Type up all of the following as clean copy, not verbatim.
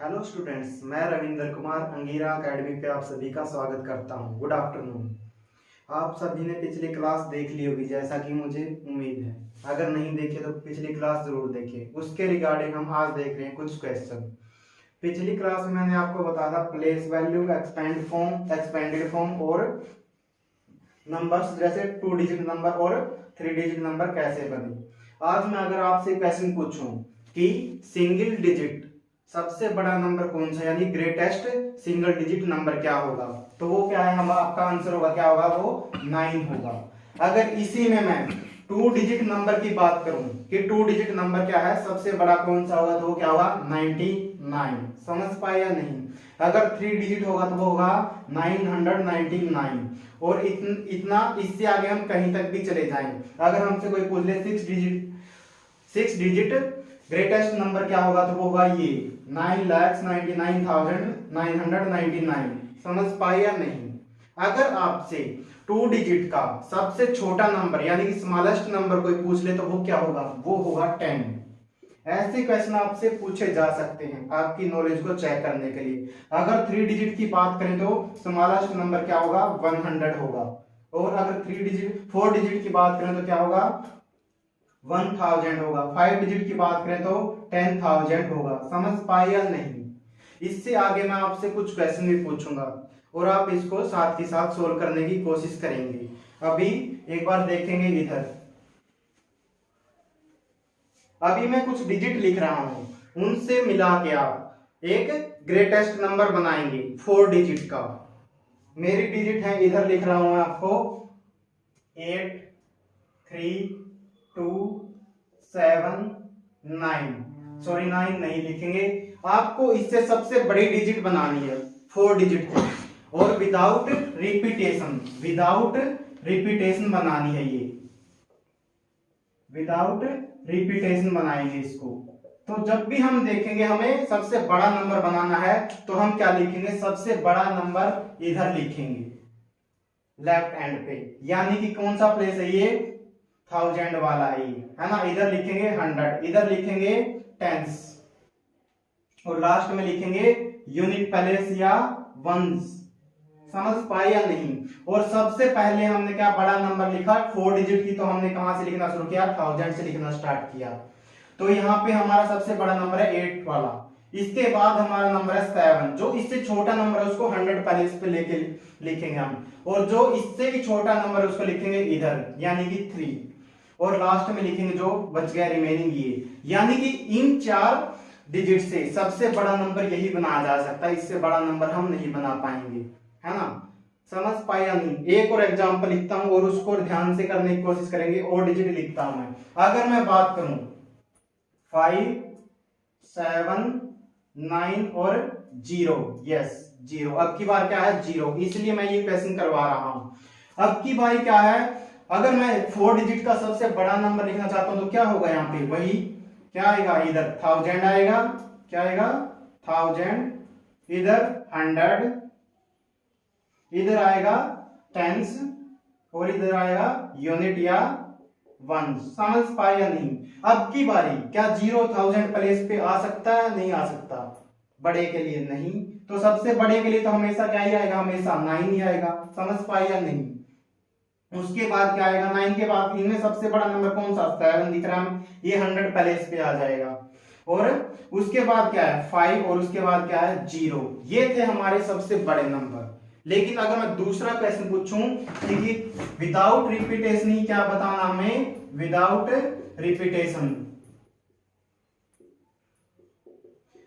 Hello students, मैं Ravindra Kumar Angira academy पे आप सभी का स्वागत करता हूं। Good afternoon. आप सभी ने पिछली क्लास देख ली होगी जैसा कि मुझे उम्मीद है। अगर नहीं देखे तो पिछली क्लास जरूर देखें। उसके रिगार्डिंग हम आज देख रहे हैं कुछ क्वेश्चन। पिछली क्लास में मैंने आपको बताया था place value, expand form, expanded form और नंबर्स जैसे 2 डिजिट नंबर और 3 डिजिट नंबर कैसे बने। आज मैं अगर आपसे क्वेश्चन पूछूं कि सिंगल डिजिट सबसे बड़ा नंबर कौन सा, यानी ग्रेटेस्ट सिंगल डिजिट नंबर क्या होगा, तो वो क्या है, हम आपका आंसर होगा क्या होगा, वो 9 होगा। अगर इसी में मैं 2 डिजिट नंबर की बात करूं कि 2 डिजिट नंबर क्या है, सबसे बड़ा कौन सा होगा, तो वो क्या होगा 99। समझ पाए या नहीं। अगर 3 डिजिट होगा तो वो होगा 999। और इतना इससे आगे हम कहीं तक भी चले जाएं। अगर हमसे कोई पूछ ले 6 डिजिट ग्रेटेस्ट नंबर क्या होगा, तो वो होगा ये 9,99,999। समझ पाए या नहीं। अगर आपसे 2 डिजिट का सबसे छोटा नंबर यानी कि स्मॉलेस्ट नंबर कोई पूछ ले तो वो क्या होगा, वो होगा 10। ऐसे क्वेश्चन आपसे पूछे जा सकते हैं आपकी नॉलेज को चेक करने के लिए। अगर 3 डिजिट की बात करें तो स्मॉलेस्ट नंबर क्या होगा, 100 होगा। और अगर 4 डिजिट की बात करें तो क्या होगा, 1000 होगा। 5 डिजिट की बात करें तो 10,000 होगा। समझ पाए या नहीं। इससे आगे मैं आपसे कुछ क्वेश्चन भी पूछूंगा और आप इसको साथ ही साथ सोल्व करने की कोशिश करेंगे। अभी एक बार देखेंगे इधर। अभी मैं कुछ डिजिट लिख रहा हूं, उनसे मिला के आप एक ग्रेटेस्ट नंबर बनाएंगे 4 डिजिट का। मेरी डिजिट है, इधर लिख रहा हूं मैं आपको 8 3 2 7 9। सॉरी 9 नहीं लिखेंगे, आपको इससे सबसे बड़ी डिजिट बनानी है 4 डिजिट की, और विदाउट रिपीटेशन बनानी है। ये विदाउट रिपीटेशन बनाएंगे इसको। तो जब भी हम देखेंगे हमें सबसे बड़ा नंबर बनाना है तो हम क्या लिखेंगे, सबसे बड़ा नंबर इधर लिखेंगे लेफ्ट एंड पे, यानी कि कौन सा प्लेस है ये, 1000 वाला है ये, है ना। इधर लिखेंगे 100, इधर लिखेंगे टेंस, और लास्ट में लिखेंगे यूनिट प्लेस या वंस। समझ पाए या नहीं। और सबसे पहले हमने क्या बड़ा नंबर लिखा 4 डिजिट की, तो हमने कहां से लिखना शुरू किया, 1000 से लिखना स्टार्ट किया। तो यहाँ पे हमारा सबसे बड़ा नंबर है 8 वाला। इसके बाद हमारा नंबर है 7, जो इससे छोटा नंबर है उसको 100 प्लेस पे लेके लिखेंगे हम, और जो इससे भी छोटा नंबर है उसको लिखेंगे इधर, यानी कि 3, और लास्ट में लिखेंगे जो बच गया रिमेनिंग ये। यानी कि इन 4 डिजिट से सबसे बड़ा नंबर यही बनाया जा सकता है, इससे बड़ा नंबर हम नहीं बना पाएंगे, है ना। समझ पाया नहीं। एक और एग्जांपल लिखता हूं और उसको ध्यान से करने की कोशिश करेंगे, और डिजिट लिखता हूं मैं। अगर मैं बात करूं 5 7 9 और 0, यस 0। अब की बार क्या है 0, इसलिए मैं ये क्वेश्चन करवा रहा हूं। अब की बार क्या है, अगर मैं 4 डिजिट का सबसे बड़ा नंबर लिखना चाहता हूं तो क्या होगा, यहाँ पे वही क्या आएगा, इधर 1000 आएगा, क्या आएगा 1000, इधर 100, इधर आएगा टेंस, और इधर आएगा यूनिट या वन। समझ पाए या नहीं। अब की बारी क्या 0,000 प्लेस पे आ सकता है, नहीं आ सकता, बड़े के लिए नहीं। तो सबसे बड़े के लिए तो हमेशा क्या ही आएगा, हमेशा 9 ही आएगा। समझ पाए या नहीं। उसके बाद क्या आएगा, 9 के बाद इनमें सबसे बड़ा नंबर कौन सा, 7 दिख रहा है, ये 100 प्लेस पे आ जाएगा। और उसके बाद क्या है 5, और उसके बाद क्या है 0। ये थे हमारे सबसे बड़े नंबर। लेकिन अगर मैं दूसरा क्वेश्चन पूछूं कि विदाउट रिपीटेशन ही क्या बताना हमें, विदाउट रिपीटेशन।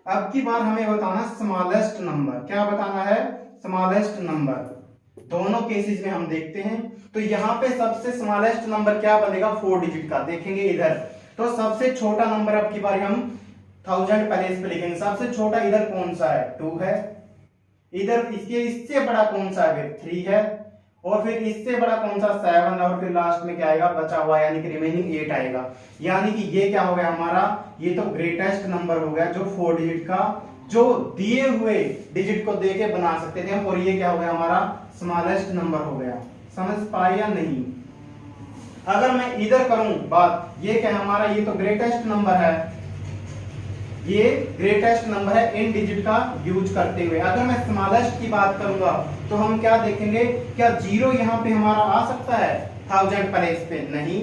अब की बार हमें बताना स्मॉलेस्ट नंबर, क्या बताना है, स्मॉलेस्ट नंबर। दोनों केसेस में हम देखते हैं। तो यहाँ पे सबसे स्मॉलेस्ट नंबर क्या बनेगा, 4 डिजिट का। देखेंगे इधर तो सबसे छोटा नंबर अब की बार हम 1000 प्लेस पे लिखेंगे। सबसे छोटा इधर कौन सा है, 2 है। इधर इससे बड़ा कौन सा है, 3 है। और फिर इससे बड़ा कौन सा, 7 है। और फिर लास्ट में क्या आएगा, बचा हुआ यानी कि रिमेनिंग 8 आएगा। यानी कि ये क्या हो गया हमारा, ये तो ग्रेटेस्ट नंबर हो गया जो 4 डिजिट का, जो दिए हुए डिजिट को देके बना सकते थे हम। और ये क्या हो गया हमारा, स्मॉलेस्ट नंबर हो गया। समझ पाए या नहीं। अगर मैं इधर करूं बात, ये क्या हमारा, ये तो ग्रेटेस्ट नंबर है, ये ग्रेटेस्ट नंबर है इन डिजिट का यूज करते हुए। अगर मैं स्मॉलेस्ट की बात करूंगा तो हम क्या देखेंगे, क्या जीरो यहाँ पे हमारा आ सकता है 1000 प्लेस पे? नहीं,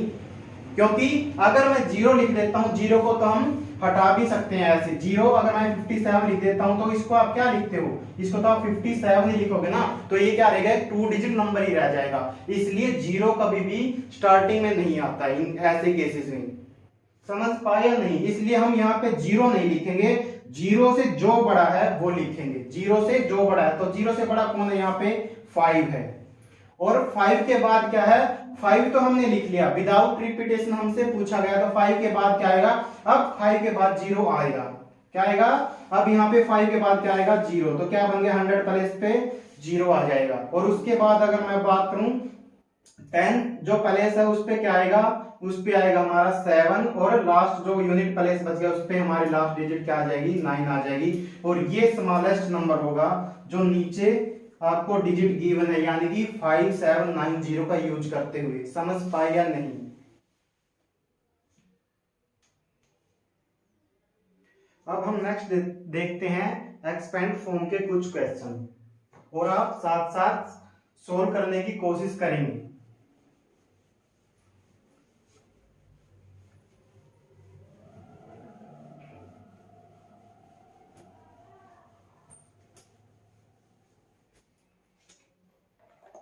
क्योंकि अगर मैं जीरो लिख देता हूं, जीरो को तो हम हटा भी सकते हैं ऐसे। जीरो अगर मैं 57 लिख देता हूं तो इसको आप क्या लिखते हो, इसको तो आप 57 ही लिखोगे ना, तो ये क्या रहेगा, 2 डिजिट नंबर ही रह जाएगा। इसलिए जीरो कभी भी स्टार्टिंग में नहीं आता इन ऐसे केसेस में। समझ पाया नहीं? इसलिए हम यहाँ पे जीरो नहीं लिखेंगे, जीरो से जो बड़ा है वो लिखेंगे। जीरो से जो बड़ा है, तो जीरो से बड़ा कौन है यहाँ पे, 5 है। और 5 के बाद क्या है, 5 तो हमने लिख लिया, विदाउट रिपीटेशन हमसे पूछा गया, तो 5 के बाद क्या आएगा, अब 5 के बाद जीरो आएगा, क्या आएगा, अब यहाँ पे 5 के बाद क्या आएगा, जीरो। तो क्या बन गया, 100 प्लेस पे जीरो आ जाएगा। और उसके बाद अगर मैं बात करूं 10 जो प्लेस है उस पे क्या आएगा, उस पे आएगा हमारा 7, और लास्ट जो यूनिट प्लेस बच गया उस पे हमारी लास्ट डिजिट क्या आ जाएगी, 9 आ जाएगी। और ये स्मॉलेस्ट नंबर होगा जो नीचे आपको डिजिट गिवन है, यानी कि 5790 का यूज करते हुए। समझ पाए या नहीं? अब हम नेक्स्ट देखते हैं एक्सपेंड फॉर्म के कुछ क्वेश्चन, और आप साथ साथ सोल्व करने की कोशिश करेंगे।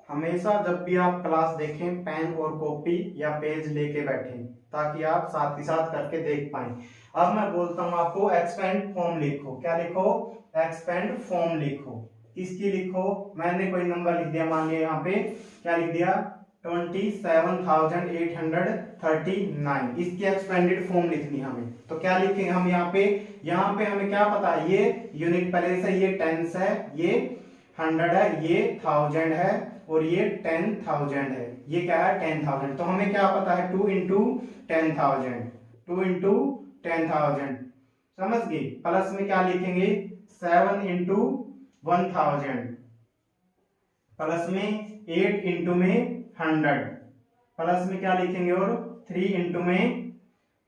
हमेशा जब भी आप क्लास देखें पेन और कॉपी या पेज लेके बैठें, ताकि आप साथ ही साथ करके देख पाएं। अब मैं बोलता हूं आपको एक्सपेंड फॉर्म लिखो। क्या लिखो, एक्सपेंड फॉर्म लिखो। किसकी लिखो, मैंने कोई नंबर लिख दिया, मान लिया यहाँ पे क्या लिख दिया, 27,839। इसकी एक्सपेंडेड फॉर्म लिखनी हमें, तो क्या लिखेंगे हम यहाँ पे हमें क्या पता है, ये यूनिट प्लेस है, ये टेंस है, ये 100 है, ये 1000 है, और ये 10,000 है। ये क्या है, 10,000। तो हमें क्या पता है, 2 इंटू 10,000, 2 इंटू 10,000। समझ गए? प्लस में क्या लिखेंगे, 7 इंटू 1000, प्लस में 8 इंटू में 100, प्लस में क्या लिखेंगे, और 3 इंटू में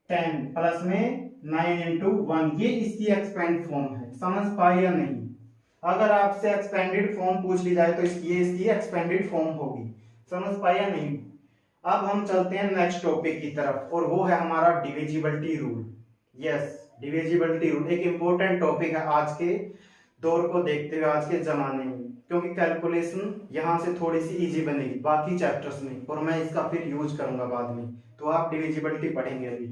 10, प्लस में 9 इंटू 1। ये इसकी एक्सपेंड फॉर्म है। समझ पाए या नहीं? अगर आपसे एक्सपेंडेड फॉर्म पूछ ली जाए तो इसकी एक्सपेंडेड फॉर्म होगी। समझ पाया नहीं? अब हम चलते हैं नेक्स्ट टॉपिक की तरफ, और वो है हमारा divisibility rule. Yes, divisibility rule एक इंपॉर्टेंट टॉपिक है आज के दौर को देखते हुए, आज के जमाने में, क्योंकि कैलकुलेशन यहाँ से थोड़ी सी इजी बनेगी बाकी चैप्टर्स में, और मैं इसका फिर यूज करूंगा बाद में। तो आप डिविजिबिलिटी पढ़ेंगे, अभी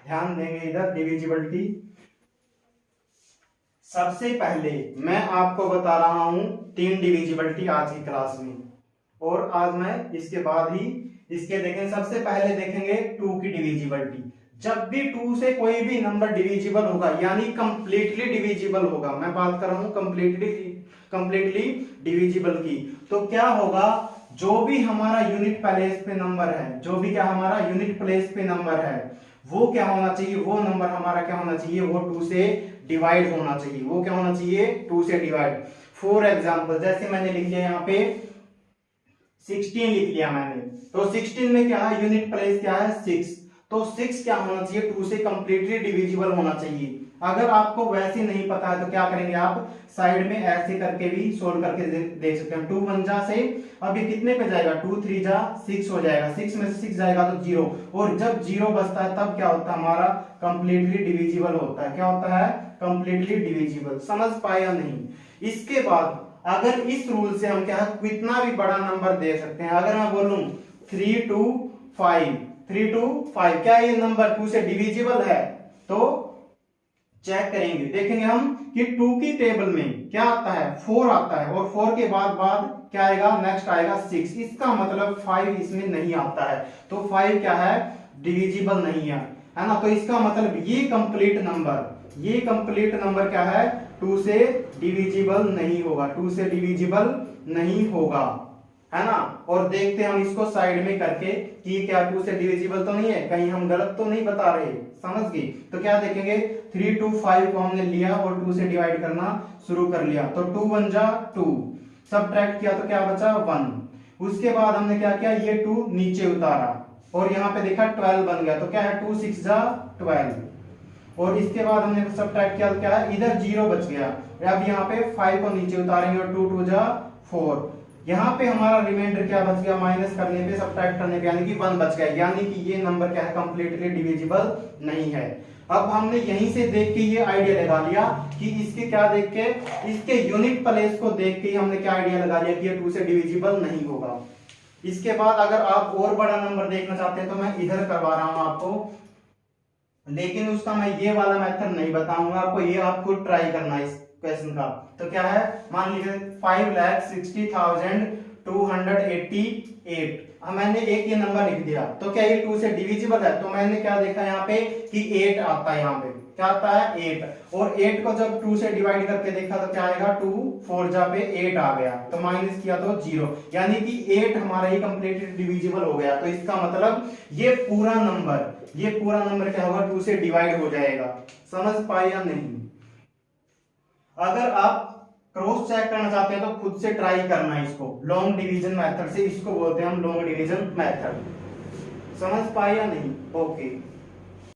ध्यान देंगे इधर डिविजिबिलिटी। सबसे पहले मैं आपको बता रहा हूं 3 डिविजिबिलिटी आज की क्लास में, और आज मैं इसके बाद ही इसके देखें। सबसे पहले देखेंगे 2 की डिविजिबिलिटी। जब भी 2 से कोई भी नंबर डिविजिबल होगा, यानी कंप्लीटली डिविजिबल होगा, मैं बात कर रहा हूं कंप्लीटली डिविजिबल की, तो क्या होगा, जो भी हमारा यूनिट प्लेस पे नंबर है, जो भी क्या हमारा यूनिट प्लेस पे नंबर है, वो क्या होना चाहिए, वो नंबर हमारा क्या होना चाहिए, वो 2 से डिवाइड होना चाहिए। वो क्या होना चाहिए, 2 से डिवाइड। फॉर एग्जांपल जैसे मैंने लिख लिया यहाँ पे 16 लिख लिया मैंने, तो 16 में क्या है, यूनिट प्लेस क्या है, 6, तो 6 क्या होना चाहिए, 2 से कंप्लीटली डिविजिबल होना चाहिए। अगर आपको वैसे नहीं पता है तो क्या करेंगे, आप साइड में ऐसे करके भी सोल्व करके देख सकते हैं। 2 1 जा से अब ये कितने पे जाएगा, 2 3 जा 6 हो जाएगा, 6 में से 6 जाएगा तो 0, और जब 0 बचता है तब क्या होता है, हमारा कंप्लीटली डिविजिबल होता है। क्या होता है, कंप्लीटली डिविजिबल। समझ पाया नहीं? इसके बाद अगर इस रूल से हम क्या है, कितना भी बड़ा नंबर दे सकते हैं। अगर मैं बोलूं 3 2 5, 3 2 5, क्या ये नंबर 2 से डिविजिबल है? तो चेक करेंगे, देखेंगे हम कि 2 की टेबल में क्या आता है, 4 आता है, और 4 के बाद क्या आएगा, नेक्स्ट आएगा 6। इसका मतलब 5 इसमें नहीं आता है, तो 5 क्या है, डिविजिबल नहीं है ना। तो इसका मतलब ये कंप्लीट नंबर क्या है, 2 से डिविजिबल नहीं होगा, 2 से डिविजिबल नहीं होगा, है ना। और देखते हैं हम इसको साइड में करके कि क्या 2 से डिविजिबल तो नहीं है, कहीं हम गलत तो नहीं बता रहे। समझ गए? तो क्या देखेंगे, 3 2 5 को हमने लिया और 2 से डिवाइड करना शुरू कर लिया, तो 2 1 जा 2, सबट्रैक्ट किया तो क्या बचा, 1। उसके बाद हमने क्या किया, ये 2 नीचे उतारा और यहाँ पे देखा 12 बन गया, तो क्या है, 2 6 जा 12। और इसके बाद हमने सब्ट्रैक्ट किया तो क्या है, इधर 0 बच गया। अब यहाँ पे 5 को नीचे उतारेंगे और 2 2 जा 4। यहाँ पे हमारा रिमाइंडर क्या बच गया, माइनस करने पे सब्ट्रैक्ट करने पे यानी कि 1 बच गया, यानी कि ये नंबर क्या है, कंप्लीटली डिविजिबल नहीं है। अब हमने यहीं से देख के ये आइडिया लगा लिया कि इसके क्या देख के, इसके यूनिट प्लेस को देख के हमने क्या आइडिया लगा लिया कि ये 2 से डिविजिबल नहीं होगा। इसके बाद अगर आप और बड़ा नंबर देखना चाहते हैं तो मैं इधर करवा रहा हूं आपको, लेकिन उसका मैं ये वाला मेथड नहीं बताऊंगा आपको, ये आप खुद ट्राई करना इस क्वेश्चन का। तो क्या है, मान लीजिए 5,60,288। अब मैंने एक ये नंबर लिख दिया, तो क्या ये 2 से डिविजिबल है? तो मैंने क्या देखा यहाँ पे कि 8 आता है, यहाँ पे क्या आता है 8, और 8 को जब 2 से डिवाइड करके देखा तो क्या आएगा 2 4 जा पे 8 आ गया, तो माइनस किया तो 0, यानी कि 8 हमारा ही कंप्लीटली डिविजिबल हो गया। तो इसका मतलब ये पूरा नंबर क्या होगा, 2 से डिवाइड हो जाएगा। समझ पाए या नहीं? अगर आप क्रॉस चेक करना चाहते हैं तो खुद से ट्राई करना इसको, लॉन्ग डिवीजन मेथड से, इसको बोलते हैं हम लॉन्ग डिवीजन मेथड। समझ पाए या नहीं? ओके।